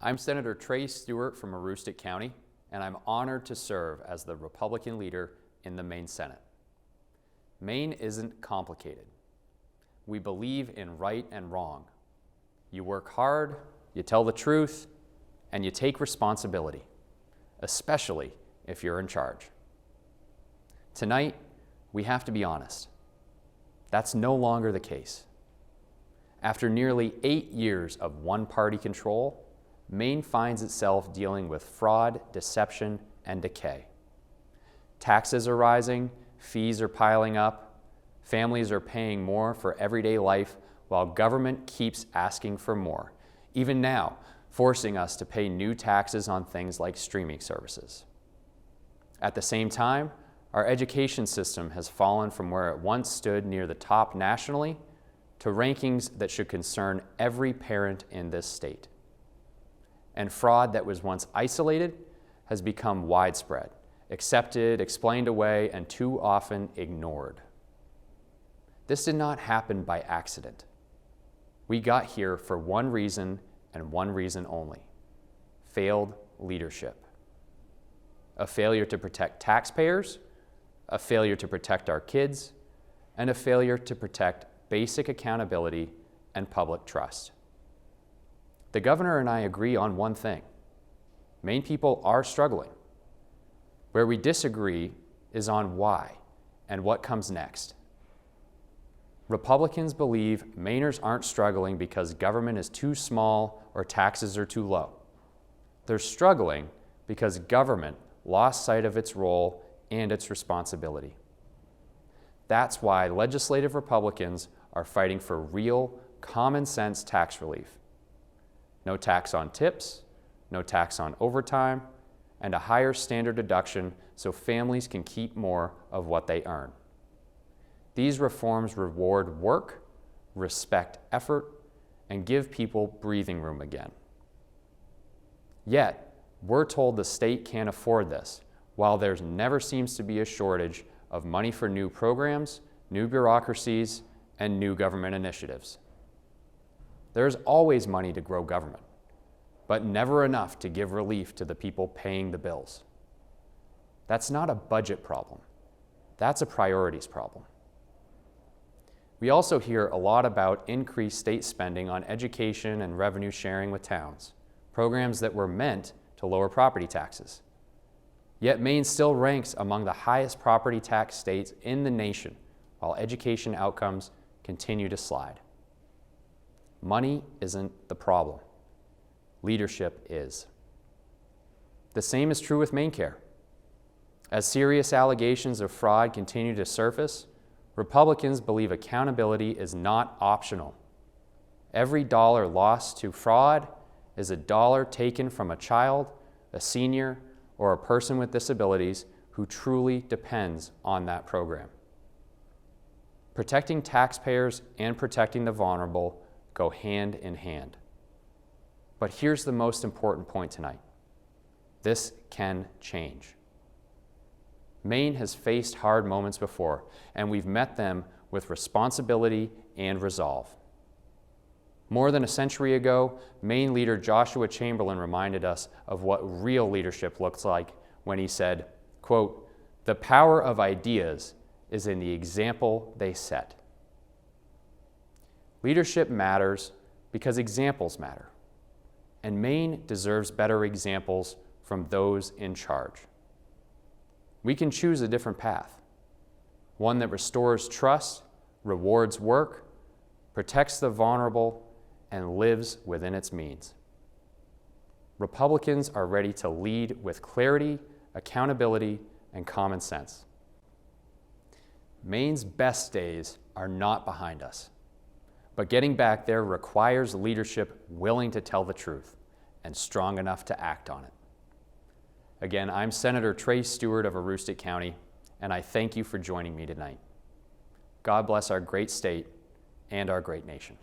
I'm Senator Trey Stewart from Aroostook County, and I'm honored to serve as the Republican leader in the Maine Senate. Maine isn't complicated. We believe in right and wrong. You work hard, you tell the truth, and you take responsibility, especially if you're in charge. Tonight, we have to be honest. That's no longer the case. After nearly 8 years of one-party control, Maine finds itself dealing with fraud, deception, and decay. Taxes are rising, fees are piling up, families are paying more for everyday life while government keeps asking for more, even now forcing us to pay new taxes on things like streaming services. At the same time, our education system has fallen from where it once stood near the top nationally to rankings that should concern every parent in this state. And fraud that was once isolated has become widespread, accepted, explained away, and too often ignored. This did not happen by accident. We got here for one reason and one reason only: failed leadership. A failure to protect taxpayers, a failure to protect our kids, and a failure to protect basic accountability and public trust. The governor and I agree on one thing: Maine people are struggling. Where we disagree is on why and what comes next. Republicans believe Mainers aren't struggling because government is too small or taxes are too low. They're struggling because government lost sight of its role and its responsibility. That's why legislative Republicans are fighting for real, common-sense tax relief. No tax on tips, no tax on overtime, and a higher standard deduction so families can keep more of what they earn. These reforms reward work, respect effort, and give people breathing room again. Yet, we're told the state can't afford this, while there never seems to be a shortage of money for new programs, new bureaucracies, and new government initiatives. There's always money to grow government, but never enough to give relief to the people paying the bills. That's not a budget problem. That's a priorities problem. We also hear a lot about increased state spending on education and revenue sharing with towns, programs that were meant to lower property taxes. Yet Maine still ranks among the highest property tax states in the nation, while education outcomes continue to slide. Money isn't the problem. Leadership is. The same is true with MaineCare. As serious allegations of fraud continue to surface, Republicans believe accountability is not optional. Every dollar lost to fraud is a dollar taken from a child, a senior, or a person with disabilities who truly depends on that program. Protecting taxpayers and protecting the vulnerable go hand in hand. But here's the most important point tonight: this can change. Maine has faced hard moments before, and we've met them with responsibility and resolve. More than a century ago, Maine leader Joshua Chamberlain reminded us of what real leadership looks like when he said, quote, "The power of ideas is in the example they set." Leadership matters because examples matter, and Maine deserves better examples from those in charge. We can choose a different path, one that restores trust, rewards work, protects the vulnerable, and lives within its means. Republicans are ready to lead with clarity, accountability, and common sense. Maine's best days are not behind us, but getting back there requires leadership willing to tell the truth and strong enough to act on it. Again, I'm Senator Trey Stewart of Aroostook County, and I thank you for joining me tonight. God bless our great state and our great nation.